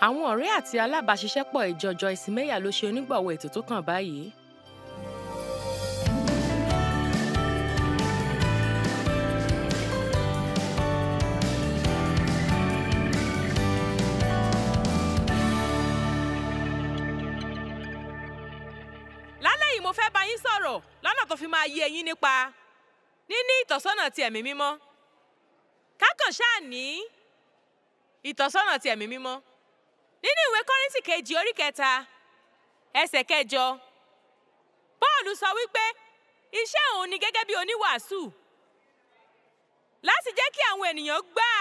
Àwọn ọ̀rẹ́ àti alábàáṣiṣẹ́pọ̀ ìjọ Joyce Meyer ló ṣe onígbọ̀wọ́ ètò tó kàn báyìí. Lálẹ́ yìí mo fẹ́ bá yín sọ̀rọ̀ lọ́nà tó fi máa yé yín nípa níní ìtọ́sọ́nà ti ẹ̀mí mímọ́. Kákàn ṣáà ní ìtọ́sọ́nà ti ẹ̀mí mímọ́. Nínú ìwé Kọ́ríńtì kejì orí 3 ẹsẹ̀ 8, Pọ́ọ̀lù sọ wípé iṣẹ́ òun ni gẹ́gẹ́ bí oníwàásù láti jẹ́ kí àwọn ènìyàn gbà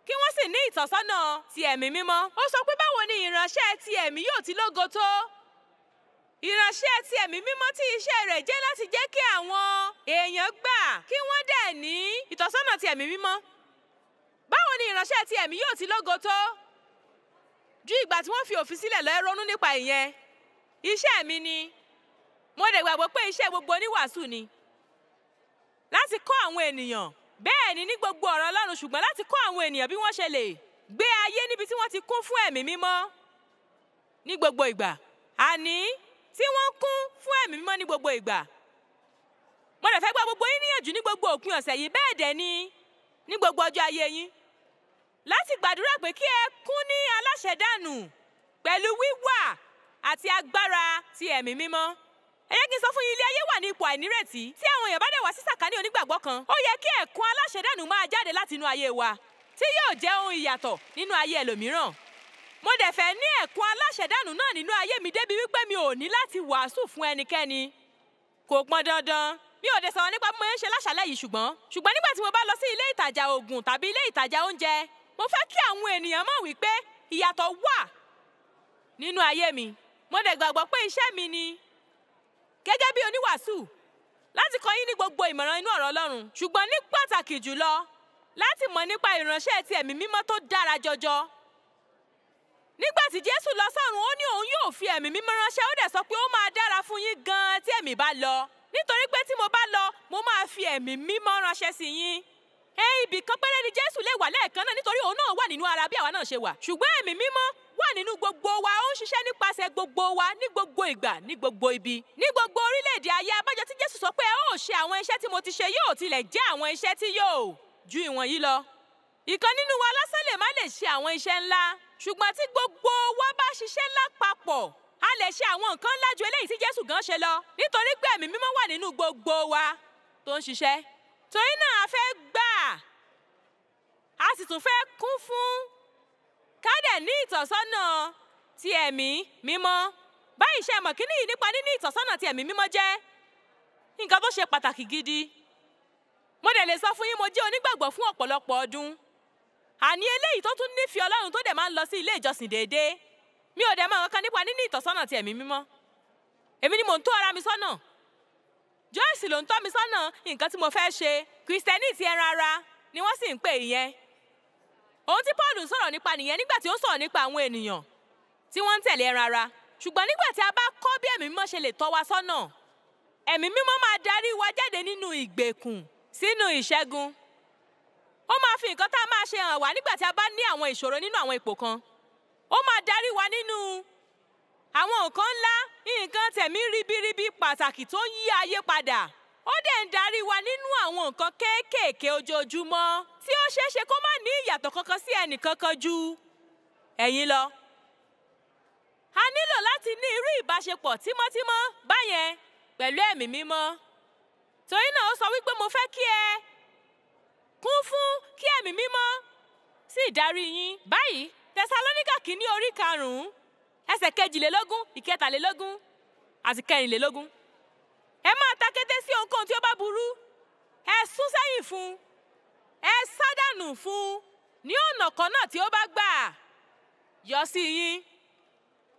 kí wọ́n sì ní ìtọ́sọ́nà ti ẹ̀mí mímọ́. Ó sọ pé báwo ni ìránṣẹ́ ti ẹ̀mí yóò ti lógo tó? Ìránṣẹ́ ti ẹ̀mí mímọ́ tí iṣẹ́ rẹ̀ jẹ́ láti jẹ́ kí àwọn èèyàn gbà kí wọ́n dẹ̀ ní ìtọ́sọ́nà ti ẹ̀mí mímọ́. Báwo ni ìránṣẹ́ ti ẹ̀mí yóò ti lógo tó? Ju ìgbà tí wọ́n fi òfin sílẹ̀ lọ ronú nípa ìyẹn. Iṣẹ́ mi ni, mo dẹ̀ gbàgbọ́ pé iṣẹ́ gbogbo oníwàásù ni láti kọ́ àwọn ènìyàn, bẹ́ẹ̀ ni ní gbogbo ọ̀rọ̀ Ọlọ́run, ṣùgbọ́n láti kọ́ àwọn ènìyàn bí wọ́n ṣe lè gbé ayé níbi tí wọ́n ti kún fún ẹ̀mí mímọ́ ní gbogbo ìgbà. Àní tí wọ́n kún fún ẹ̀mí mímọ́ ní gbogbo ìgbà. Mo dẹ̀ fẹ́ gba gbogbo yín níyànjú ní gbogbo òpin ọ̀sẹ̀ yìí, bẹ́ẹ̀ dẹ̀ ni ní gbogbo ọjọ́ ayé yín, láti gbàdúrà pé kí ẹ kún ní aláṣẹdànù pẹ̀lú wíwà àti agbára ti ẹ̀mí mímọ́. Ẹ jẹ́ kí n sọ fún yín, ilé ayé wà ní ipò àìnírètí. Tí àwọn èèyàn bá dẹ̀ wá sí sàkání onígbàgbọ́ kan, ó yẹ kí ẹ̀kún aláṣẹdànù máa jáde láti inú ayé wa, tí yóò jẹ́ ohun ìyàtọ̀ nínú ayé ẹlòmíràn. Mo dẹ̀ fẹ́ ní ẹ̀kún aláṣẹdànù náà nínú ayé mi débi wípé mi ò ní láti wàásù fún ẹnikẹ́ni. Kò pọn dandan. Mi ò dẹ̀ sọ̀rọ̀ nípa bí mo ń ṣe láṣálẹ́ yìí, ṣùgbọ́n nígbà tí mo bá lọ sí ilé ìtajà oògùn tàbí ilé ìtajà oúnjẹ, mo fẹ́ kí àwọn ènìyàn mọ̀ wípé ìyàtọ̀ wà nínú ayé mi. Mo dẹ̀ gbàgbọ́ pé iṣẹ́ mi ni gẹ́gẹ́ bí oníwàásù láti kọ́ yín ní gbogbo ìmọ̀ràn inú ọ̀rọ̀ Ọlọ́run, ṣùgbọ́n ní pàtàkì jùlọ láti mọ̀ nípa ìránṣẹ́ ti ẹ̀mí mímọ́ tó dára jọjọ. Nígbà tí Jésù lọ sọ́run, ó ní òun yóò fi ẹ̀mí mímọ́ ránṣẹ́. Ó dẹ̀ sọ pé ó máa dára fún yín gan-an tí ẹ̀mí bá lọ, nítorí pé tí mo bá lọ, mo máa fi ẹ̀mí mímọ́ ránṣẹ́ sí yín. Ibì kan péré ni Jésù lè wà lẹ́ẹ̀kan náà, nítorí òun náà wà nínú ara bí àwa náà ṣe wà. Ṣùgbọ́n ẹ̀mí mímọ́ wà nínú gbogbo wa, ó ń ṣiṣẹ́ nípasẹ̀ gbogbo wa ní gbogbo ìgbà, ní gbogbo ibi, ní gbogbo orílẹ̀-èdè ayé. Abájọ tí Jésù sọ pé ó ṣe àwọn iṣẹ́ tí mo ti ṣe yóò tilẹ̀ jẹ́ àwọn iṣẹ́ tí yóò ju ìwọ̀nyí lọ. Ìkan nínú wa lásán lè má lè ṣe àwọn iṣẹ́ ńlá, ṣùgbọ́n tí gbogbo wa bá ṣiṣẹ́ lápapọ̀, a lè ṣe àwọn nǹkan ńlá ju eléyìí tí Jésù gan ṣe lọ, nítorí pé ẹ̀mí mímọ́ wà nínú gbogbo wa tó ń ṣiṣẹ́. Torí náà a fẹ́ gbà, a sì tún fẹ́ kún fún ká dẹ̀ ní ìtọ́sọ́nà ti ẹ̀mí mímọ́. Báyìí ṣe mọ̀ kíní yìí nípa níní ìtọ́sọ́nà ti ẹ̀mí mímọ́ jẹ́ nǹkan tó ṣe pàtàkì gidi. Mo dẹ̀ lè sọ fún yín, mo jẹ́ onígbàgbọ́ fún ọ̀pọ̀lọpọ̀ ọdún. Àní eléyìí tó tún nífẹ̀ẹ́ Ọlọ́run tó dẹ̀ máa ń lọ sí ilé ìjọsìn déédéé. Mi ò dẹ̀ mọ̀ nǹkan nípa níní ìtọ́sọ́nà ti ẹ̀mí mímọ́. Èmi ni mò ń tọ́ ara mi sọ́nà. Joyce ló ń tọ́ mi sọ́nà nǹkan tí mo fẹ́ ṣe. Kristẹni ti ẹran ara ni wọ́n sì ń pè ìyẹn. Ohun tí Paul ń sọ̀rọ̀ nípa nìyẹn nígbà tí ó sọ̀rọ̀ nípa àwọn ènìyàn tí wọ́n ń tẹ̀lé ẹran ara. Ṣùgbọ́n nígbà tí a bá kọ́ bí ẹ̀mí mímọ́ ṣe lè tọ́ wa sọ́nà, ẹ̀mí mímọ́ máa darí wa jáde nínú ìgbèkùn sínú ìṣẹ́gun. Ó máa fi nǹkan tá a máa ṣe hàn wá nígbà tí a bá ní àwọn ìṣòro nínú àwọn ipò kan. Ó máa darí wa nínú àwọn nǹkan ńlá, nǹkan tẹ̀mí ribiribi pàtàkì tó ń yí ayé padà. Ó dẹ̀ ń darí wa nínú àwọn nǹkan kéékèèké ojoojúmọ́ tí ó ṣeé ṣe kó má ní ìyàtọ̀ kankan sí ẹnì kankan ju ẹ̀yin lọ. A nílò láti ní irú ìbáṣepọ̀ tímọ́tímọ́ báyẹn pẹ̀lú ẹ̀mí mímọ́. Torí náà ó sọ wípé mo fẹ́ kí ẹ kún fún kí ẹ̀mí mímọ́ sì darí yín. Báyìí Tẹsalóníkà kìíní orí 5 ẹsẹ̀ 22, 23 àti 24. Ẹ máa ta kété sí ohunkóhun tí ó bá burú. Ẹ sún sẹ́yìn fún, ẹ sádànù fún ní ọ̀nà kan náà tí ó bá gbà yọ sí yín.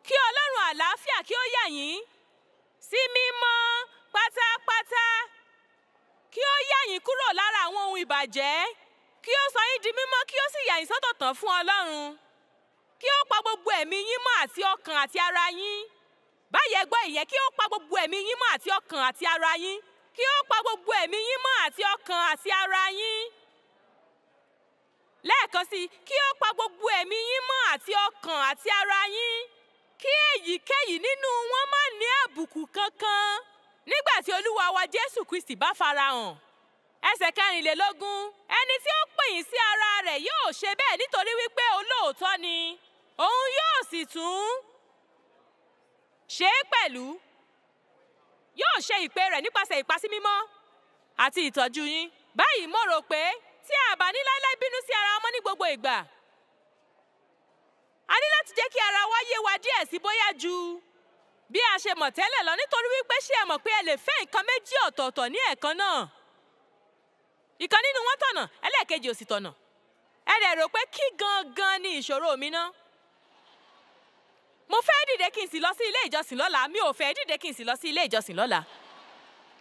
Kí Ọlọ́run àlàáfíà kí ó yà yín sí mímọ́ pátápátá. Kí ó yà yín kúrò lára àwọn ohun ìbàjẹ́. Kí ó sọ yín di mímọ́, kí ó sì yà yín sọ́tọ̀ tán fún Ọlọ́run. Kí ó pa gbogbo ẹ̀mí yín mọ́ àti ọkàn àti ara yín. Báyìí ẹ gbọ́ ìyẹn, kí ó pa gbogbo ẹ̀mí yín mọ́ àti ọkàn àti ara yín. Kí ó pa gbogbo ẹ̀mí yín mọ́ àti ọkàn àti ara yín Lẹ́ẹ̀kan sí, kí ó pa gbogbo ẹ̀mí yín mọ́ àti ọkàn àti ara yín, kí èyíkéyìí nínú wọn má ní àbùkù kankan nígbà tí Olúwa wa Jésù Kristi bá farahàn. Ẹsẹ̀ 24. Ẹni tí ó pè yín sí ara rẹ̀ yóò ṣe bẹ́ẹ̀ nítorí wípé olóòótọ́ ni. Òun yóò sì tún ṣe é pẹ̀lú. Yóò ṣe ìpè rẹ̀ nípasẹ̀ ìpàsímímọ́ àti ìtọ́jú yín. Báyìí mo rò pé tí a bá ní láíláí bínú sí ara ọmọ ní gbogbo ìgbà, a ní láti jẹ́ kí ara wa yé wa díẹ̀ sí bóyá ju bí a ṣe mọ̀ tẹ́lẹ̀ lọ, nítorí wípé ṣé ẹ mọ̀ pé ẹ lè fẹ́ nǹkan méjì ọ̀tọ̀ọ̀tọ̀ ní ẹ̀ẹ̀kan náà. Ìkan nínú wọn tọ̀nà, ẹlẹ́ẹ̀kejì ò sì tọ̀nà. Ẹ dẹ̀ rò pé kí gangan ni ìṣòro mi ná? Mo fẹ́ dìde kí n sì lọ sí ilé ìjọsìn lọ́la, mi ò fẹ́ dìde kí n sì lọ sí ilé ìjọsìn lọ́la.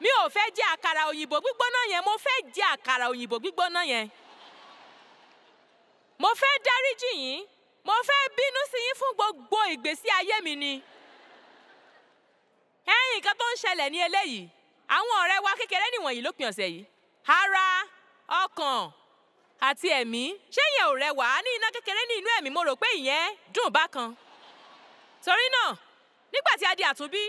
Mi ò fẹ́ jẹ àkàrà òyìnbó gbígbóná yẹn, mo fẹ́ jẹ àkàrà òyìnbó gbígbóná yẹn. Mo fẹ́ dáríjì yín, mo fẹ́ bínú sí yín fún gbogbo ìgbésí ayé mi ni. Nǹkan tó ń ṣẹlẹ̀ ní eléyìí, àwọn ọ̀rẹ́ wa kékeré nìwọ̀nyí lópin ọ̀sẹ̀ yìí. Ara, ọkàn àti ẹ̀mí, ṣé ìyẹn ò rẹwà? Ní iná kékeré ní inú ẹ̀mí, mo rò pé ìyẹn dùn bákan. Torí náà, nígbà tí a di àtúnbí,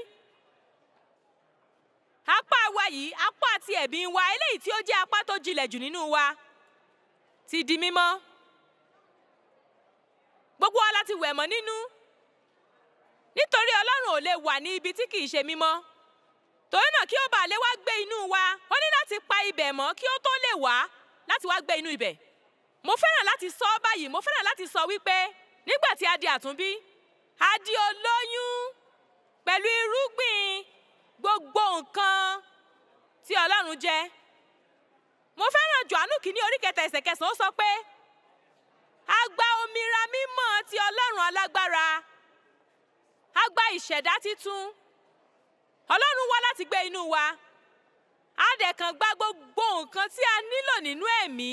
apá wa yìí, apá ti ẹ̀mí wa, eléyìí tí ó jẹ́ apá tó jinlẹ̀ jù nínú wa, ti di mímọ́. Gbogbo wa láti wẹ̀ mọ́ nínú. Nítorí Ọlọ́run ò lè wà ní ibi tí kìí ṣe mímọ́. Torí náà kí ó bàa lè wá gbé inú wa, ó ní láti pa ibẹ̀ mọ́ kí ó tó lè wá láti wá gbé inú ibẹ̀. Mo fẹ́ràn láti sọ báyìí, mo fẹ́ràn láti sọ wípé nígbà tí a di àtúnbí, a di olóyún pẹ̀lú irúgbìn gbogbo nǹkan tí Ọlọ́run jẹ́. Mo fẹ́ràn Jòhánù kìíní orí 3 ẹsẹ̀ 9, ó sọ pé a gba òmìnira mímọ́ ti Ọlọ́run alágbára, a gba ìṣẹ̀dá títún. Ọlọ́run wá láti gbé inú wa. A dẹ̀ kàn gba gbogbo nǹkan tí a nílò nínú ẹ̀mí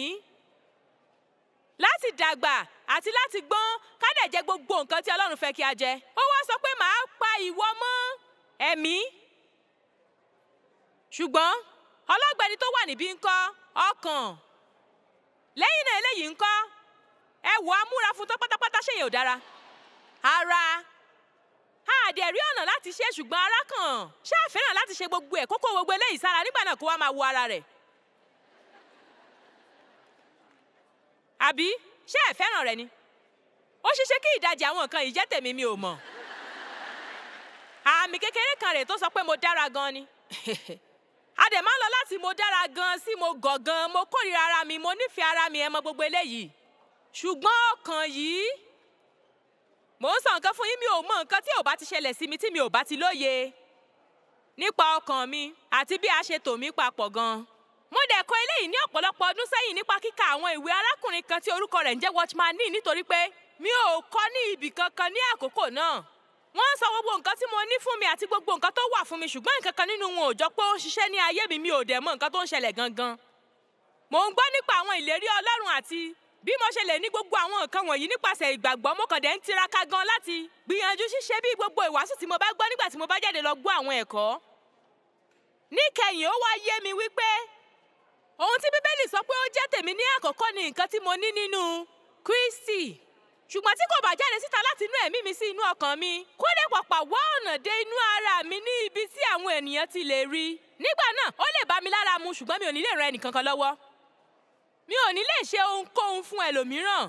láti dàgbà àti láti gbọ́n, ká dẹ̀ jẹ gbogbo nǹkan tí Ọlọ́run fẹ́ kí a jẹ. Ó wá sọ pé màá pa ìwọ mọ́ ẹ̀mí. Ṣùgbọ́n ọlọ́gbẹ́ni tó wà níbí ńkọ́? Ọkàn. Lẹ́yìn náà eléyìí ńkọ́? Ẹ wò amúra fún tán pátápátá, ṣé yẹn ò dára? Ara. A dẹ̀ rí ọ̀nà láti ṣe, ṣùgbọ́n ara kàn. Ṣé a fẹ́ràn láti ṣe gbogbo ẹ̀, kókó gbogbo eléyìí sára nígbà náà kó wá máa wo ara rẹ̀? Àbí ṣé ẹ fẹ́ràn rẹ̀ ni? Ó ṣeéṣe kí ìdajì àwọn nǹkan yìí jẹ́ tèmi, mi ò mọ̀. Àmì kékeré kan rèé tó sọ pé mo dára gan ni. A dẹ̀ máa ń lọ láti mo dára gan sí mo gọ̀ gan, mo kórìíra ara mi, mo nífẹ̀ẹ́ ara mi, ẹ mọ gbogbo eléyìí. Ṣùgbọ́n ọkàn yìí, mò ń sọ nǹkan fún yín, mi ò mọ nǹkan tí ò bá ti ṣẹlẹ̀ sí mi tí mi ò bá ti lóye nípa ọkàn mi àti bí a ṣe tò mí papọ̀ gan. Mo dẹ̀ kọ́ eléyìí ní ọ̀pọ̀lọpọ̀ ọdún sẹ́yìn nípa kíka àwọn ìwé arákùnrin kan tí orúkọ rẹ̀ ń jẹ́ Watchman Nee, nítorí pé mi ò kọ́ ní ibì kankan ní àkókò náà. Wọ́n ń sọ gbogbo nǹkan tí mo ní fún mi àti gbogbo nǹkan tó wà fún mi, ṣùgbọ́n nǹkan kan nínú wọn ò jọ pé ó ń ṣiṣẹ́ ní ayé mi, mi ò dẹ̀ mọ nǹkan tó ń ṣẹlẹ̀ gangan. Mò ń gbọ́ nípa àwọn ìlérí Ọlọ́run àti bí mo ṣe lè ní gbogbo àwọn nǹkan wọ̀nyí nípasẹ̀ ìgbàgbọ́. Mo kàn dẹ̀ ń tiraka gan láti gbìyànjú ṣíṣe bí gbogbo ìwàásù tí mo bá gbọ́ nígbà tí mo bá jáde lọ gbọ́ àwọn ẹ̀kọ́. Níkẹyìn ó wá yé mi wípé ohun tí Bíbélì sọ pé ó jẹ́ tèmi ní àkọ́kọ́ ni nǹkan tí mo ní nínú Kristi. Ṣùgbọ́n tí kò bá jáde síta láti inú ẹ̀mí mi sí inú ọkàn mi, kó dé pàpà wá ọ̀nà dé inú ara mi ní ibi tí àwọn ènìyàn ti lè rí. Nígbà náà ó lè bá mi lára mu, ṣùgbọ́n mi ò ní lè ran ẹnìkankan lọ́wọ́. Mi ò ní lè ṣe ohunkóhun fún ẹlòmíràn.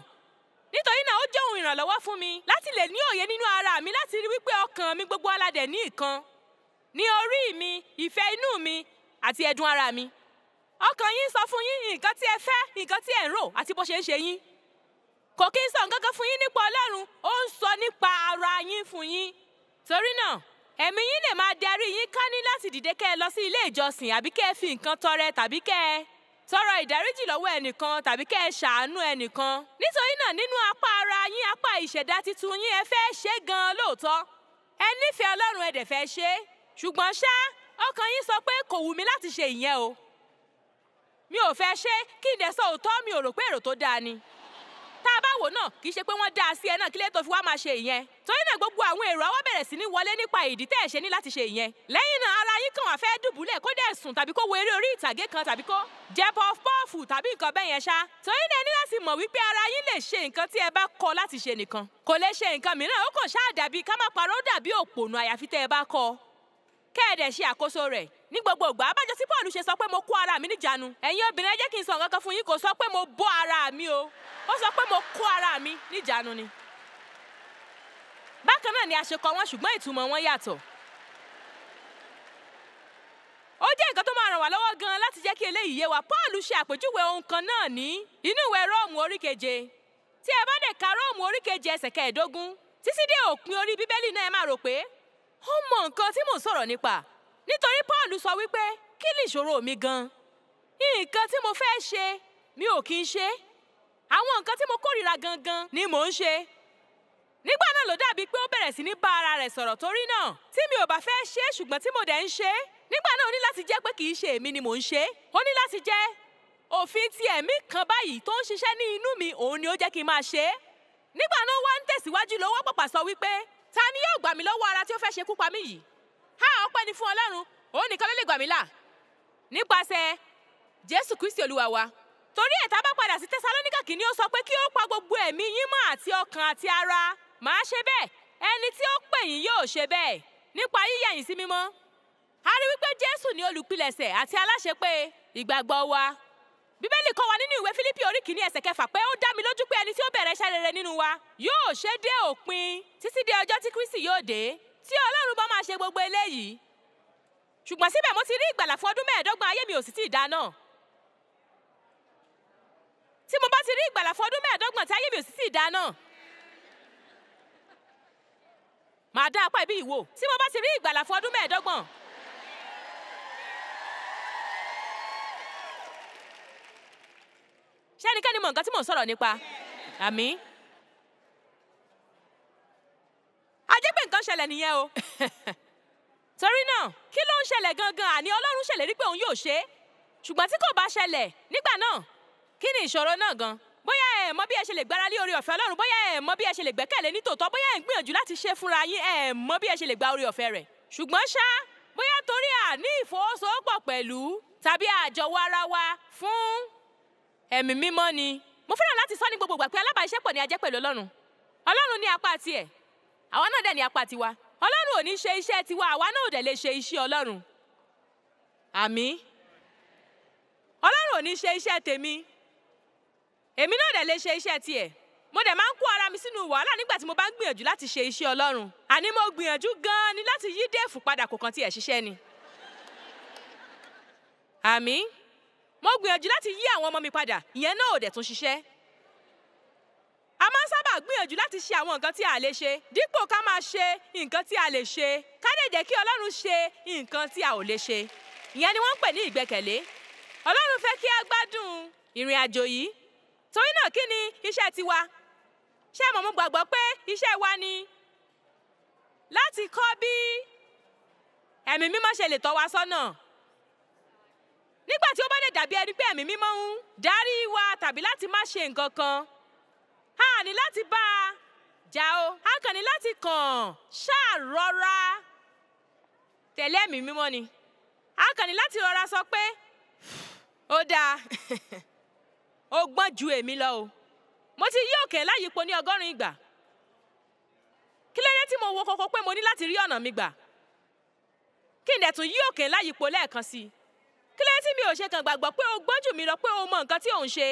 Nítorí náà ó jẹ́ ohun ìrànlọ́wọ́ fún mi láti lè ní òye nínú ara mi, láti rí wípé ọkàn mi gbogbo aládẹ̀ ní ìkan, ní orí mi, ìfẹ́ inú mi àti ẹ̀dùn ara mi. Ọkàn yín sọ fún yín nǹkan tí ẹ fẹ́, nǹkan tí ẹ ń rò àti bó ṣe ń ṣe yín. Kò kí ń sọ nǹkan kan fún yín nípa Ọlọ́run, ó ń sọ nípa ara yín fún yín. Torí náà ẹ̀mí yín lè máa darí yín ká ní láti dìde kẹ́ ẹ lọ sí ilé ìjọsìn, àbí kẹ́ ẹ fi nǹkan tọrẹ, tàbí kẹ́ ẹ tọrọ ìdáríjì lọ́wọ́ ẹnìkan, tàbí kẹ́ ẹ ṣàánú ẹnìkan. Nítorí náà nínú apá ara yín, apá ìṣẹ̀dá titun yín, ẹ fẹ́ ṣe gan-an lóòótọ́. Ẹ nífẹ̀ẹ́ Ọlọ́run, ẹ dẹ̀ fẹ́ ṣe. Ṣùgbọ́n ṣá, ọkàn yín sọ pé kò wù mí láti ṣe ìyẹn o. Mi ò fẹ́ ṣe, kí n dẹ̀ sọ òótọ́, mi ò rò pé èrò tó dáa ni. Tá a bá wò náà, kì í ṣe pé wọ́n dá a sí ẹ náà kí lè tó fi wá máa ṣe ìyẹn. Torí náà gbogbo àwọn èrò á wá bẹ̀rẹ̀ sí ní wọlé nípa ìdí tẹ́ ẹ̀ ṣe ní láti ṣe ìyẹn. Lẹ́yìn náà ara ara yín kàn wá fẹ́ dùbúlẹ̀ kó dẹ̀ sùn tàbí kó wo eré orí ìtàgé kan tàbí kó jẹ pọfupọ́ọ̀fù tàbí nǹkan bẹ́ẹ̀ yẹn ṣá. Torí náà ẹ ní láti mọ̀ wípé ara yín lè ṣe nǹkan tí ẹ bá kọ̀ láti ṣe nìkan. Kò lè ṣe nǹkan mìíràn, ó kàn ṣáà dàbí ká má parọ́, ó dàbí òpònú àyàfi tẹ́ ẹ bá kọ̀. Kẹ́ ẹ dẹ̀ ṣe àkóso rẹ̀ ní gbogbo ìgbà. Abájọ tí Paul ṣe sọ pé mo kó ara mi níjàánu. Ẹ̀yin obìnrin ẹ jẹ́ kí n sọ nǹkan kan fún yín, kò sọ pé mo bọ́ ara mi o. Ó sọ pé mo kó ara mi níjàánu ni. Bákan náà ni a ṣe kọ wọ́n ṣùgbọ́n ìtumọ̀ wọn yàtọ̀. Ó jẹ́ nǹkan tó máa ràn wá lọ́wọ́ gan láti jẹ́ kí eléyìí yé wa. Paul ṣe àpèjúwe ohun kan náà ní inú ìwé Róòmù orí 7. Tí ẹ bá dẹ̀ ka Róòmù orí 7 ẹsẹ̀ 15 títí dé òpin orí Bíbélì náà, ẹ máa rò pé ó mọ nǹkan tí mò ń sọ̀rọ̀ nípa. Nítorí Paul sọ wípé kí ni ìṣòro mi gan? Nǹkan tí mo fẹ́ ṣe mi ò kí ń ṣe. Àwọn nǹkan tí mo kórìíra gangan ni mò ń ṣe. Nígbà náà ló dàbí pé ó bẹ̀rẹ̀ sí ní bá ara rẹ̀ sọ̀rọ̀. Torí náà tí mi ò bá fẹ́ ṣe ṣùgbọ́n tí mo dẹ̀ ń ṣe, nígbà náà ó ní láti jẹ́ pé kì í ṣe èmi ni mò ń ṣe. Ó ní láti jẹ́ òfin ti ẹ̀mí kan báyìí tó ń ṣiṣẹ́ ní inú mi, òun ni ó jẹ́ kí n máa ṣe. Nígbà náà wá ń tẹ̀síwájú lọ́wọ́ pàpà sọ wípé ta ni yóò gbà mí lọ́wọ́ ara tí ó fẹ́ ṣekú pa mí yìí? Ọpẹ́ ni fún Ọlọ́run, òun nìkan ló lè gbà mí là nípasẹ̀ Jésù Kristi Olúwa wa. Torí ẹ̀ tá bá padà sí Tẹsalóníkà kìíní, ó sọ pé kí ó pa gbogbo ẹ̀mí yín mọ́ àti ọkàn àti ara. Màá ṣe bẹ́ẹ̀, ẹni tí ó pè yín yóò ṣe bẹ́ẹ̀ nípa yíyà yín sí mímọ́. A rí wípé Jésù ni olùpilẹ̀ṣẹ̀ àti aláṣepé ìgbàgbọ́ wa. Bíbélì kọ́ wa nínú ìwé Fílípì orí 1 ẹsẹ̀ 6 pé ó dá mi lójú pé ẹni tí ó bẹ̀rẹ̀ iṣẹ́ rere nínú wa yóò ṣe dé òpin títí dé ọjọ́ tí Kristi yóò dé. Tí Ọlọ́run bá máa ṣe gbogbo eléyìí, ṣùgbọ́n síbẹ̀ mo ti rí ìgbàlà fún ọdún 25 ayé mi ò sì tí ì dá náà. Tí mo bá ti rí ìgbàlà fún ọdún 25 tí ayé mi ò sì tí ì dá náà, màá dá apá ibi ìwò. Tí mo bá ti rí ìgbàlà fún ọdún 25, ṣé ẹnikẹ́ni mọ nǹkan tí mò ń sọ̀rọ̀ nípa? Àmín. A jẹ́ pé nǹkan ṣẹlẹ̀ nìyẹn o. Torí náà kí ló ń ṣẹlẹ̀ gangan? Àní Ọlọ́run ṣèlérí pé òun yóò ṣe é. Ṣùgbọ́n tí kò bá ṣẹlẹ̀ nígbà náà, kí ni ìṣòro náà gan? Bóyá ẹ mọ̀ bí ẹ ṣe lè gbára lé oore ọ̀fẹ́ Ọlọ́run, bóyá ẹ mọ̀ bí ẹ ṣe lè gbẹ́kẹ̀lé ní tòótọ́, bóyá ẹ ń gbìyànjú láti ṣe fúnra yín, ẹ mọ̀ bí ẹ ṣe lè gba oore ọ̀fẹ́ rẹ̀. Ṣùgbọ́n ṣá, bóyá torí àní ìfọwọ́sowọ́pọ̀ pẹ̀lú tàbí àjọwọ́ ara wa fún ẹ̀mí mímọ́ ni. Mo fẹ́ràn láti sọ ní gbogbo ìgbà pé alábàáṣepọ̀ ni a jẹ́ pẹ̀lú Ọlọ́run. Ọlọ́run ní apá tiẹ̀, àwa náà dẹ̀ ní apá tiwa. Ọlọ́run ò ní ṣe iṣẹ́ tiwa, àwa náà ò dẹ̀ lè ṣe iṣẹ́ Ọlọ́run. Àmín. Ọlọ́run ò ní ṣe iṣẹ́ tèmi, èmi náà dẹ̀ lè ṣe iṣẹ́ tiẹ̀. Mo dẹ̀ máa ń kó ara mi sínú wàhálà nígbà tí mo bá ń gbìyànjú láti ṣe iṣẹ́ Ọlọ́run. Àní mo gbìyànjú gan-an ni láti yí Déèfù padà, kò kàn tiẹ̀ ṣiṣẹ́ ni. Àmín. Mo gbìyànjú láti yí àwọn ọmọ mi padà, ìyẹn náà ò dẹ̀ tún ṣiṣẹ́. A máa ń sábà gbìyànjú láti ṣe àwọn nǹkan tí a lè ṣe dípò ká máa ṣe nǹkan tí a lè ṣe. Ká lè jẹ́ kí Ọlọ́run ṣe nǹkan tí a ò lè ṣe. Ìyẹn ni wọ́n ń pè ní ìgbẹ́kẹ̀lé. Ọlọ́run fẹ́ kí a gbádùn ìrìn àjò yìí. Torí náà kí ni iṣẹ́ tiwa? Ṣé mo gbàgbọ́ pé iṣẹ́ wa ni láti kọ́ bí ẹ̀mí mímọ́ ṣe lè tọ́ wa sọ́nà. Nígbà tí ó bá lè dàbí ẹni pé ẹ̀mí mímọ́ ń darí wa tàbí láti má ṣe nǹkan kan, a ní láti bá a jà o. A kàn ní láti kàn ṣàrọra tẹ̀lé ẹ̀mí mímọ́ ni. A kàn ní láti rọra sọ pé ó dáa, ó gbọ́n ju èmi lọ o. Mo ti yí òkè láyìípo ní 100 ìgbà. Kí ló dé tí mo wo kókó pé mo ní láti rí ọ̀nà mi gbà? Kí n dẹ̀ tún yí òkè láyìípo lẹ́ẹ̀kan sí i. Kí ló dé tí mi ò ṣe kàn gbàgbọ́ pé o gbọ́n jù mí lọ, pé o mọ nǹkan tí ò ń ṣe?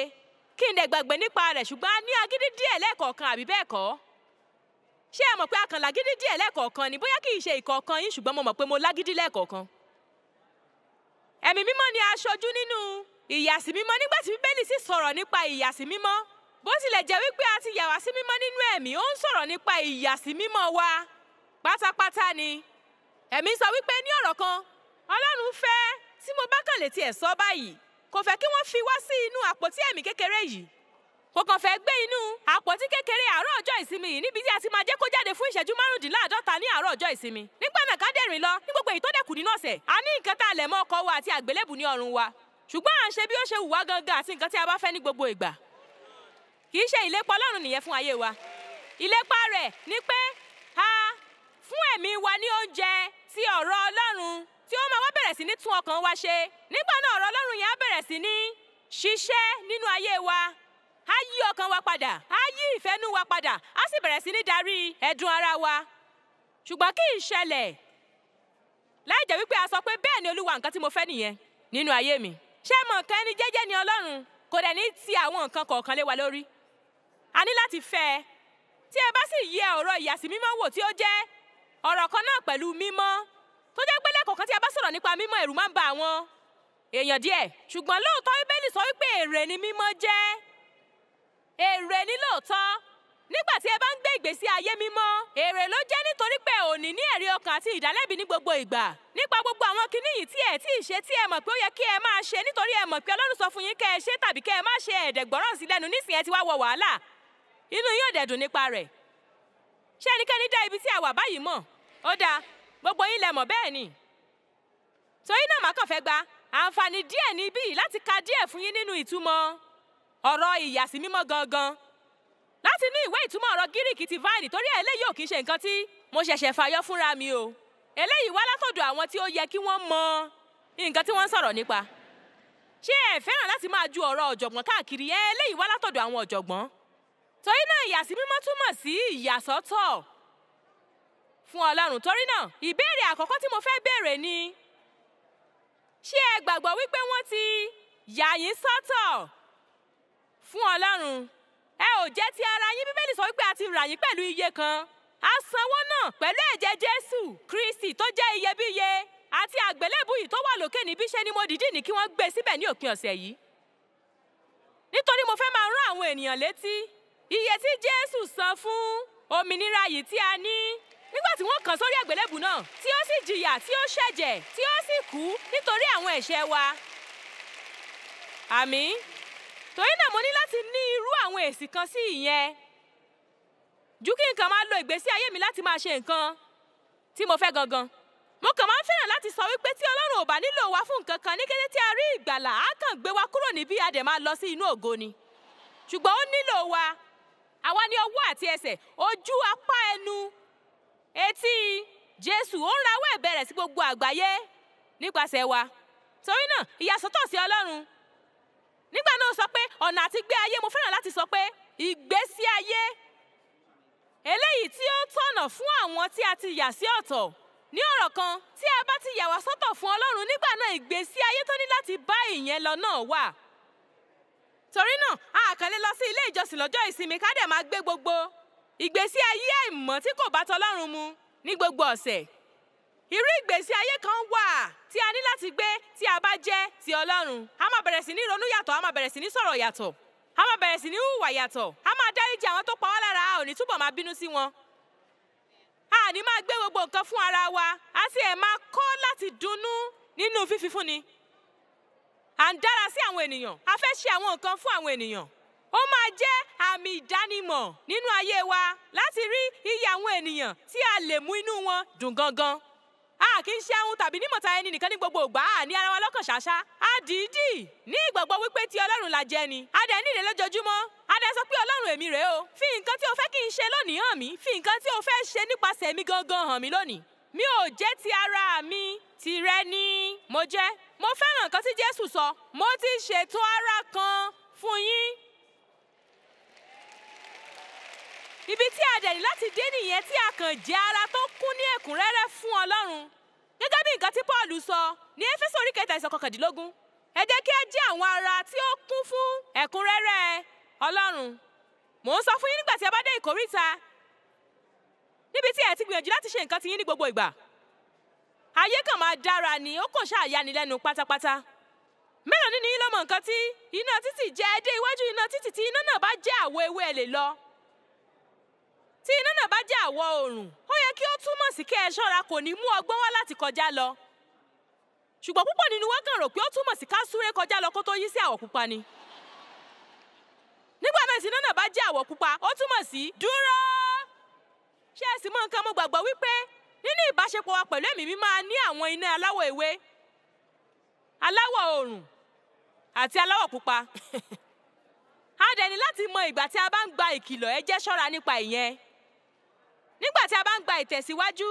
Kí n dẹ̀ gbàgbé nípa rẹ̀, ṣùgbọ́n a ní agídí díẹ̀ lẹ́ẹ̀kọ̀ọ̀kan, àbí bẹ́ẹ̀ kọ́? Ṣé ẹ mọ̀ pé a kàn lágídí díẹ̀ lẹ́ẹ̀kọ̀ọ̀kan ni? Bóyá kì í ṣe ìkọ̀ọ̀kan yín, ṣùgbọ́n mo mọ̀ pé mo lágídí lẹ́ẹ̀kọ̀ọ̀kan. Ẹ̀mí mímọ́ ni aṣojú nínú ìyàsímímọ́. Nígbà tí Bíbélì sì sọ̀rọ̀ nípa ìyàsímímọ́, bó tilẹ̀ jẹ́ wípé a ti yà wá sí mímọ́ nínú ẹ̀mí, ó ń sọ̀rọ̀ nípa ìyàsímímọ́ wa pátápátá ni. Ẹ̀mí sọ wípé ní ọ̀rọ̀ kan, Ọlọ́run fẹ́, tí mo bá kàn lè tiẹ̀ sọ báyìí, kò fẹ́ kí wọ́n fi wá sí inú àpótí ẹ̀mí kékeré yìí. Kò kàn fẹ́ gbé inú àpótí kékeré àárọ̀ ọjọ́ ìsinmi yìí, níbi tí a ti máa jẹ́ kó jáde fún ìṣẹ́jú 45 ní àárọ̀ ọjọ́ ìsinmi. Nígbà náà ká dẹ̀ rìn lọ ní gbogbo èyí tó dẹ̀kù nínú ọ̀sẹ̀. A ní nǹkan tá a lẹ̀ mọ́ ọkọ̀ wa àti àgbélébù ní ọrùn wa. Ṣùgbọ́n à ń ṣe bí ó ṣe wù wá gangan àti nǹkan tí a bá fẹ́ ní gbogbo ìgbà. Kì í ṣe ìlépa Ọlọ́run nìyẹn fún ayé wa. Ìlépa rẹ̀ ni pé a fún ẹ̀mí wa ní oúnjẹ ti ọ̀rọ̀ Ọlọ́run tí ó máa wá bẹ̀rẹ̀ sí ní tún ọkàn wa ṣe. Nígbà náà ọ̀rọ̀ Ọlọ́run yẹn á bẹ̀rẹ̀ sí ní ṣiṣẹ́ nínú ayé wa. Á yí ọkàn wa padà, á yí ìfẹ́nú wa padà, á sì bẹ̀rẹ̀ sí ní darí ẹ̀dùn ara wa. Ṣùgbọ́n kì í ṣẹlẹ̀ láì jẹ́ wípé a sọ pé bẹ́ẹ̀ ni Olúwa, nǹkan tí mo fẹ́ nìyẹn nínú ayé mi. Ṣé mọ̀ nǹkan ẹni jẹ́jẹ́ ni Ọlọ́run, kò dẹ̀ ní ti àwọn nǹkan kọ̀ọ̀kan lé wa lórí. A ní láti fẹ́ ẹ. Tí ẹ bá sì yẹ ọ̀rọ̀ ìyàsímímọ́ wò tí ó jẹ́ ọ̀rọ̀ kan náà pẹ̀lú mímọ́, tó jẹ́ pé lẹ́kọ̀ọ̀kan tí a bá sọ̀rọ̀ nípa mímọ́ ẹ̀rù máa ń ba àwọn èèyàn díẹ̀. Ṣùgbọ́n lóòótọ́ Bíbélì sọ wípé èrè ni mímọ́ jẹ́. Èrè ni lóòótọ́. Nígbà tí ẹ bá ń gbé ìgbésí ayé mímọ́, èrè ló jẹ́ nítorí pé ò ní ní ẹ̀rí ọkàn àti ìdálẹ́bi ní gbogbo ìgbà. Nípa gbogbo àwọn kinní yìí tí ẹ tí ì ṣe tí ẹ mọ̀ pé ó yẹ kí ẹ máa ṣe nítorí ẹ mọ̀ pé Ọlọ́run sọ fún yín kẹ́ ẹ ṣe tàbí kẹ́ ẹ má ṣe ẹ̀ẹ́dẹ̀gbọ́ràn sí lẹ́nu nísìnyí ẹ ti wá wọ wàhálà. Inú yóò dẹ̀dùn nípa rẹ̀. Ṣé ẹnikẹ́ni dá ibi tí a wà báyìí mọ̀? Ó dáa, gbogbo yín lẹ mọ̀ bẹ́ẹ̀ ni. Torí náà màá kàn fẹ́ gba àǹfààní díẹ̀ níbí láti ka díẹ̀ fún yín nínú ìtumọ̀ ọ̀rọ̀ ìyàsímímọ́ gangan. Láti inú ìwé ìtumọ̀ ọ̀rọ̀ Gíríìkì ti Váìnì, torí eléyìí ò kì í ṣe nǹkan tí mo ṣẹ̀ṣẹ̀ fàyọ fúnra mi o. Eléyìí wá látọ̀dọ̀ àwọn tí ó yẹ kí wọ́n mọ nǹkan tí wọ́n ń sọ̀rọ̀ nípa. Ṣé ẹ fẹ́ràn láti máa ju ọ̀rọ̀ ọ̀jọ̀gbọ́n káàkiri? Eléyìí wá látọ̀dọ̀ àwọn ọ̀jọ̀gbọ́n. Torí náà ìyàsímímọ́ túmọ̀ sí ìyàsọ́tọ̀ fún Ọlọ́run. Torí náà ìbéèrè àkọ́kọ́ tí mo fẹ́ béèrè ni, ṣé ẹ gbàgbọ́ wípé wọ́n ti yà yín sọ́tọ̀ fún Ọlọ́run? Ẹ ò jẹ́ ti ara yín. Bíbélì sọ wípé a ti rà yín pẹ̀lú iye kan. A sanwó náà pẹ̀lú ẹ̀jẹ̀ Jésù Kristi tó jẹ́ iyebíye, àti àgbélébù yìí tó wà lókè níbí. Ṣé ni mo dìídì ní kí wọ́n gbé síbẹ̀ ní òpin ọ̀sẹ̀ yìí. Nítorí mo fẹ́ máa rán àwọn ènìyàn létí iye tí Jésù san fún òmìnira yìí tí a ní. Nígbà tí wọ́n kàn sórí àgbélébù náà, tí ó sì jìyà, tí ó ṣẹ̀jẹ̀, tí ó sì kú nítorí àwọn ẹ̀ṣẹ̀ wa. Àmín. Torí náà mo ní láti ní irú àwọn èsì kan sí ìyẹn, ju kí n kàn máa lo ìgbésí ayé mi láti máa ṣe nǹkan tí mo fẹ́ gangan. Mo kàn máa ń fẹ́ràn láti sọ wípé tí Ọlọ́run ò bá nílò wa fún nǹkan kan, ní kété tí a rí ìgbàlà, á kàn gbé wa kúrò níbí, a dẹ̀ máa lọ sí inú ògo ni. Ṣùgbọ́n ó nílò wa. Àwa ní ọwọ́ àti ẹsẹ̀, ojú, apá, ẹnu, etí. Jésù ó ń rawọ́ ẹ̀bẹ̀ rẹ̀ sí gbogbo àgbáyé nípasẹ̀ wa. Torí náà ìyàsọ́tọ̀ sí Ọlọ́run. Nígbà náà sọ pé ọ̀nà àti gbé ayé, mo fẹ́ràn láti sọ pé ìgbésí ayé eléyìí tí ó tọ̀nà fún àwọn tí a ti yà sí ọ̀tọ̀. Ní ọ̀rọ̀ kan, tí a bá ti yà wá sọ́tọ̀ fún Ọlọ́run, nígbà náà ìgbésí ayé tó ní láti bá ìyẹn lọ náà wà. Torí náà a kàn lè lọ sí ilé ìjọsìn lọ́jọ́ ìsinmi ká dẹ̀ máa gbé gbogbo ìgbésí ayé àìmọ́ tí kò bá tọlọ́run mu ní gbogbo ọ̀sẹ̀. Irú ìgbésí ayé kan wà tí a ní láti gbé tí a bá jẹ́ ti Ọlọ́run. A máa bẹ̀rẹ̀ sí ní ronú yàtọ̀, a máa bẹ̀rẹ̀ sí ní sọ̀rọ̀ yàtọ̀, a máa bẹ̀rẹ̀ sí ní hùwà yàtọ̀, a máa dáríjì àwọn tó pa wá lára, a ò ní túbọ̀ máa bínú sí wọn. A ní máa gbé gbogbo nǹkan fún ara wa, a sì ẹ̀ máa kọ́ láti dunnú nínú fífi fúnni. À ń dára sí àwọn ènìyàn, a fẹ́ ṣe àwọn nǹkan fún àwọn ènìyàn. Ó máa jẹ́ àmì ìdánimọ̀ nínú ayé wa láti rí iye àwọn ènìyàn tí a lè mú inú wọn dùn gangan. A kì í ṣe ahun tàbí nímọ̀ta ẹni nìkan ní gbogbo ìgbà, a ní ara wa lọ́kàn ṣáṣá. A dìídì ní ìgbàgbọ́ wípé ti Ọlọ́run la jẹ́ ni. A dẹ̀ ní ìrè lójoojúmọ́. A dẹ̀ sọ pé Ọlọ́run èmi rèé o. Fi nǹkan tí o fẹ́ kí n ṣe lónìí hàn mí. Fi nǹkan tí o fẹ́ ṣe nípasẹ̀ mi gangan hàn mí lónìí. Mi ò jẹ́ ti ara mi, tìrẹ ni mo jẹ́. Mo fẹ́ràn nǹkan tí Jésù sọ. Mo ti ṣètò ara kan fún yín. Ibi tí a dẹ̀ ní láti dé nìyẹn, tí a kàn jẹ́ ara tó kún ní ẹ̀kúnrẹ́rẹ́ fún Ọlọ́run. Gẹ́gẹ́ bí nǹkan tí Pọ́ọ̀lù sọ ní Éfésù orí 7:19. Ẹ jẹ́ kí a jẹ́ àwọn ara tí ó kún fún ẹ̀kúnrẹ́rẹ́ Ọlọ́run. Mò ń sọ fún yín, nígbà tí ẹ bá dé ìkóríta níbi tí ẹ ti gbìyànjú láti ṣe nǹkan tí yín ní gbogbo ìgbà, ayé kan máa dára ni, ó kàn ṣàyànilẹ́nu pátápátá. Mélòó nínú yín ló mọ nǹkan tí iná títì jẹ́? Dé iwájú iná títì, tí iná náà bá jẹ́ àwọ̀ ewé ẹ lè lọ. Tí iná náà bá jẹ́ àwọ̀ oòrùn, ó yẹ kí ó túmọ̀ sí kí ẹ ṣọ́ra, kò ní mú ọgbọ́n wá láti kọjá lọ. Ṣùgbọ́n púpọ̀ nínú wa kàn rò pé ó túmọ̀ sí ká súré kọjá lọ kó tó yí sí àwọ̀ pupa ni. Nígbà náà tí iná náà bá jẹ́ àwọ̀ pupa, ó túmọ̀ sí dúró. Ṣé ẹ sì mọ nǹkan? Mo gbàgbọ́ wípé nínú ìbáṣepọ̀ wa pẹ̀lú Ẹ̀mí Mímọ́, a ní àwọn iná aláwọ̀ ewé, aláwọ̀ oòrùn àti aláwọ̀ pupa. A dẹ̀ ní láti mọ ìgbà tí a bá ń gba ìkìlọ̀, ẹ jẹ́ ṣọ́ra nípa ìyẹn. Nígbà tí a bá ń gba ìtẹ̀síwájú,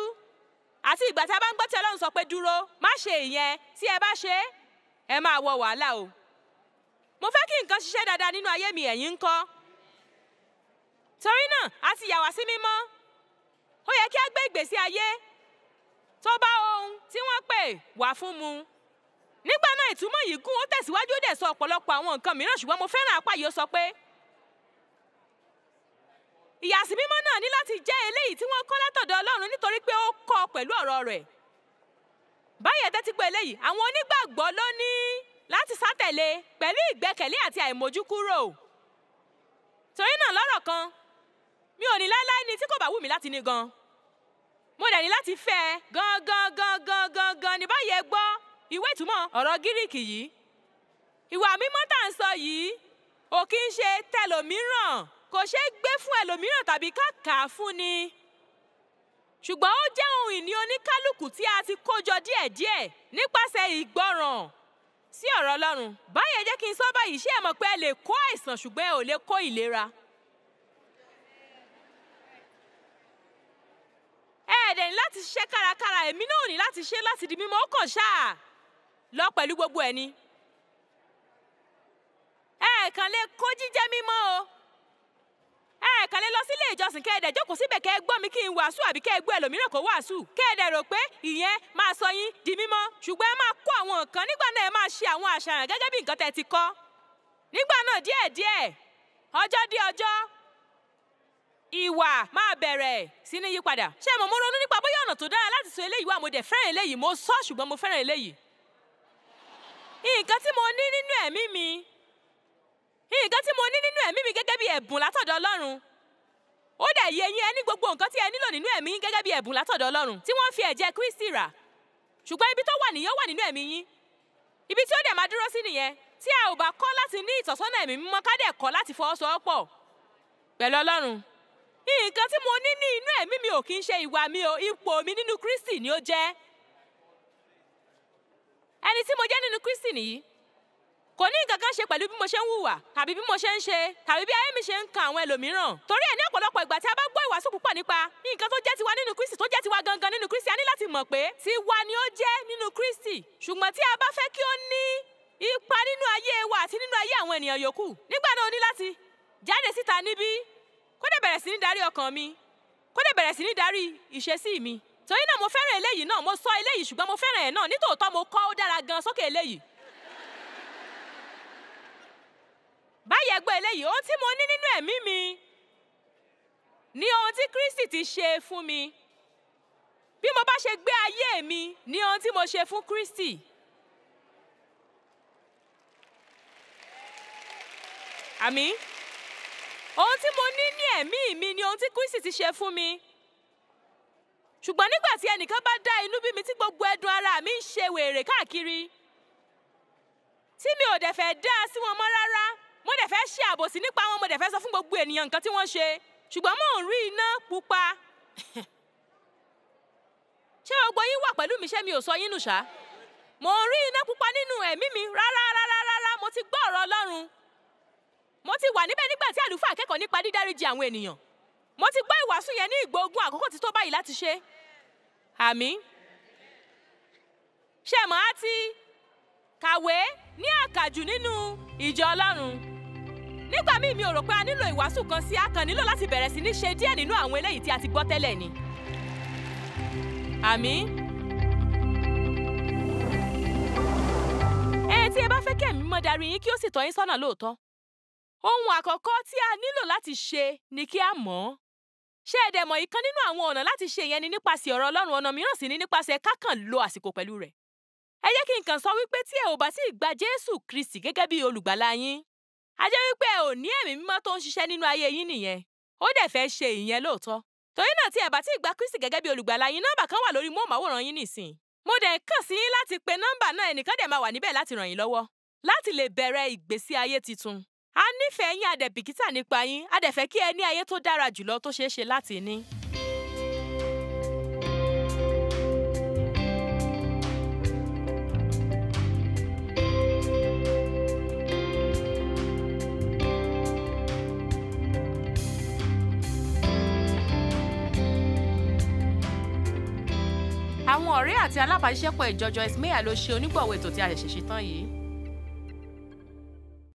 àti ìgbà tí a bá ń gbọ́ tí Ọlọ́run sọ pé dúró, má ṣe ìyẹn. Tí ẹ bá ṣe, ẹ máa wọ wàhálà o. Mo fẹ́ kí nǹkan ṣiṣẹ́ dáadáa nínú ayé mi, ẹ̀yin ńkọ́? Torí náà, a ti yà wá sí mímọ́. Ó yẹ kí a gbé ìgbésí ayé tó bá ohun tí wọ́n pè wá fún mu. Nígbà náà ìtumọ̀ yìí gùn, ó tẹ̀síwájú, ó dẹ̀ sọ ọ̀pọ̀lọpọ̀ àwọn nǹkan mìíràn, ṣùgbọ́n mo fẹ́ràn apá yìí. Ó sọ pé ìyàsímímọ́ náà ní láti jẹ́ eléyìí tí wọ́n kọ́ látọ̀dọ̀ Ọlọ́run nítorí pé ó kọ́ pẹ̀lú ọ̀rọ̀ rẹ̀. Báyìí ẹ tẹ́tí gbọ́ eléyìí, àwọn onígbàgbọ́ ló ní láti sátẹ̀lé pẹ̀lú ìgbẹ́kẹ̀lé àti àìmójúkúrò. Torí náà lọ́rọ̀ kan, mi ò ní láéláé ní tí kò bá wù mí láti ní gan. Mo dẹ̀ ní láti fẹ́ gan. Ní báyìí ẹ gbọ́ ìwé ìtumọ̀ ọ̀rọ̀ Gíríìkì yìí. Ìwà mímọ́ tá à ń sọ yìí ò kí ń ṣe tẹlòmíràn, kò ṣeé gbé fún ẹlòmíràn tàbí ká kà á fún ni. Ṣùgbọ́n ó jẹ́ ohun ìní oníkálùkù tí a ti kó jọ díẹ̀díẹ̀ nípasẹ̀ ìgbọràn sí ọ̀rọ̀ Ọlọ́run. Báyìí ẹ jẹ́ kí n sọ báyìí, ṣé ẹ mọ̀ pé ẹ lè kó àìsàn ṣùgbọ́n ẹ ò lè kó ìlera? Ẹ̀ẹ́dẹ̀ ní láti ṣiṣẹ́ kárakára, èmi náà ò ní láti ṣe láti di mímọ́, ó kàn ṣáà lọ pẹ̀lú gbogbo ẹ̀ ni. Ẹ̀ẹ̀kan lè kó jíjẹ́ mímọ́ o. Ẹ̀ẹ̀kan lè lọ sílé ìjọsìn kẹ́ẹ̀dẹ̀ jókòó síbẹ̀ kẹ́ ẹ gbọ́ mi kí n wàásù àbí kẹ́ ẹ gbọ́ ẹlòmíràn kó wàásù. Kẹ́ẹ̀dẹ̀ rò pé ìyẹn máa sọ yín di mímọ́, ṣùgbọ́n ẹ máa kó àwọn nǹkan, nígbà náà ẹ máa ṣe àwọn àṣàyàn gẹ́gẹ́ bí nǹkan tẹ́ ti kọ́. Nígbà náà díẹ̀díẹ̀, ọjọ́ dé ọjọ́, ìwà máa bẹ̀rẹ̀ sí ní yípadà. Ṣé mo ronú nípa bóyá ọ̀nà tó dára láti sọ eléyìí wà, mo dẹ̀ fẹ́ràn eléyìí, mo sọ ṣùgbọ́n mo fẹ́ràn eléyìí. Nǹkan tí mo ní nínú ẹ̀mí mi gẹ́gẹ́ bí ẹ̀bùn látọ̀dọ̀ Ọlọ́run. Ó dẹ̀ yé yín, ẹ ní gbogbo nǹkan tí ẹ nílò nínú ẹ̀mí yín gẹ́gẹ́ bí ẹ̀bùn látọ̀dọ̀ Ọlọ́run tí wọ́n fi ẹ̀jẹ̀ Kristi rà. Ṣùgbọ́n ibi tó wà nìyẹn, ó wà nínú ẹ̀mí yín. Ibi tí ó dẹ̀ máa dúró sí nìyẹn. Tí a ò bá kọ́ láti ní ìtọ́sọ́nà ẹ̀mí mímọ́, ká dẹ̀ kọ́ láti fọwọ́sowọ́pọ̀ pẹ̀lú Ọlọ́run. Nǹkan tí mo ní ní inú ẹ̀mí mi ò kí ń ṣe ìwà mi o, ipò mi nínú Kristi ni ó jẹ́. Ẹni tí mo jẹ́ nínú Kristi nìyí. Kò ní nǹkan kan ṣe pẹ̀lú bí mo ṣe ń hùwà tàbí bí mo ṣe ń ṣe tàbí bí ayé mi ṣe ń kan àwọn ẹlòmíràn. Torí ẹ̀ ní ọ̀pọ̀lọpọ̀ ìgbà tí a bá gbọ́ ìwàásù púpọ̀ nípa nǹkan tó jẹ́ tiwa nínú Kristi, tó jẹ́ tiwa gangan nínú Kristi, a ní láti mọ̀ pé tiwa ni ó jẹ́ nínú Kristi. Ṣùgbọ́n tí a bá fẹ́ kí ó ní ipa nínú ayé wa àti nínú ayé àwọn ènìyàn yòókù, nígbà náà ó ní láti jáde síta níbí, kó dẹ̀ bẹ̀rẹ̀ sí ní darí ọkàn mi, kó dẹ̀ bẹ̀rẹ̀ sí ní darí ìṣesí mi. Torí náà mo fẹ́ràn eléyìí náà, mo sọ eléyìí ṣùgbọ́n mo fẹ́ràn ẹ̀ náà, nítòótọ́ mo kọ́ ó dára gan sókè eléyìí. Báyìí ẹ gbọ́ eléyìí, ohun tí mo ní nínú ẹ̀mí mi ni ohun tí Kristi ti ṣe fún mi. Bí mo bá ṣe gbé ayé mi ni ohun tí mo ṣe fún Kristi. Àmín. Ohun tí mo ní ní ẹ̀mí mi ni ohun tí Kristi ti ṣe fún mi. Ṣùgbọ́n nígbà tí ẹnìkan bá dá inú bí mi tí gbogbo ẹ̀dùn ara mi ń ṣe wèrè káàkiri, tí mi ò dẹ̀ fẹ́ dá sí wọn mọ́ rárá, mo dẹ̀ fẹ́ ṣe àbòsí nípa wọn, mo dẹ̀ fẹ́ sọ fún gbogbo ènìyàn nǹkan tí wọ́n ṣe, ṣùgbọ́n mò ń rí iná pupa. Ṣé gbogbo yín wà pẹ̀lú mi? Ṣé mi ò sọ yín nù ṣá? Mò ń rí iná pupa nínú ẹ̀mí mi rárá. Mo ti gbọ́ ọ̀rọ̀ Ọlọ́run. Mo ti wà níbẹ̀ nígbà tí àlùfáà kẹ́kọ̀ọ́ nípa dídáríjì àwọn ènìyàn. Mo ti gbọ́ ìwàásù yẹn ní ìgbógun, àkókò ti tó báyìí láti ṣe. Àmín. Ṣé mọ̀ á ti kàwé ní àkàjù nínú ìjọ Ọlọ́run? Nígbà míì mi ò rò pé a nílò ìwàásù kan sí, a kàn nílò láti bẹ̀rẹ̀ sí ní ṣe díẹ̀ nínú àwọn eléyìí tí a ti gbọ́ tẹ́lẹ̀ ni. Àmín. Tí ẹ bá fẹ́ kí Ẹ̀mí Mímọ́ darí yín kí ó sì tọ́ yín sọ́nà lóòótọ́, ohun àkọ́kọ́ tí a nílò láti ṣe ni kí a mọ̀ ọ́. Ṣé ẹ dẹ̀ mọ̀ ìkan nínú àwọn ọ̀nà láti ṣe ìyẹn ni nípasẹ̀ ọ̀rọ̀ Ọlọ́run, ọ̀nà mìíràn sì ni nípasẹ̀ kákàn lo àsìkò pẹ̀lú rẹ̀. Ẹ jẹ́ kí n kàn sọ wípé tí ẹ ò bá sì gba Jésù Kristi gẹ́gẹ́ bí olùgbàlà yín, a jẹ́ wípé ẹ ò ní Ẹ̀mí Mímọ́ tó ń ṣiṣẹ́ nínú ayé yín nìyẹn. Ó dẹ̀ fẹ́ ṣe ìyẹn lóòótọ́. Torí náà tí ẹ bá sì gba Kristi gẹ́gẹ́ bí olùgbàlà yín, nọ́mbà kan wà lórí móhùnmáwòrán yín nísìn. Mo dẹ̀ kàn sí yín láti pe nọ́mbà náà, ẹnìkan dẹ̀ máa wà níbẹ̀ láti ràn yín lọ́wọ́ láti lè bẹ̀rẹ̀ ìgbésí ayé titun. A nífẹ̀ẹ́ yín, a dẹ̀ bìkítà nípa yín, a dẹ̀ fẹ́ kí ẹ ní ayé tó dára jùlọ tó ṣeé ṣe láti ní. ọ̀rẹ́ àti alábàáṣiṣẹ́pọ̀ ìjọ Joyce Meyer ló ṣe onígbọ̀wọ́ ètò tí a ṣẹ̀ṣẹ̀ ṣe tán yìí.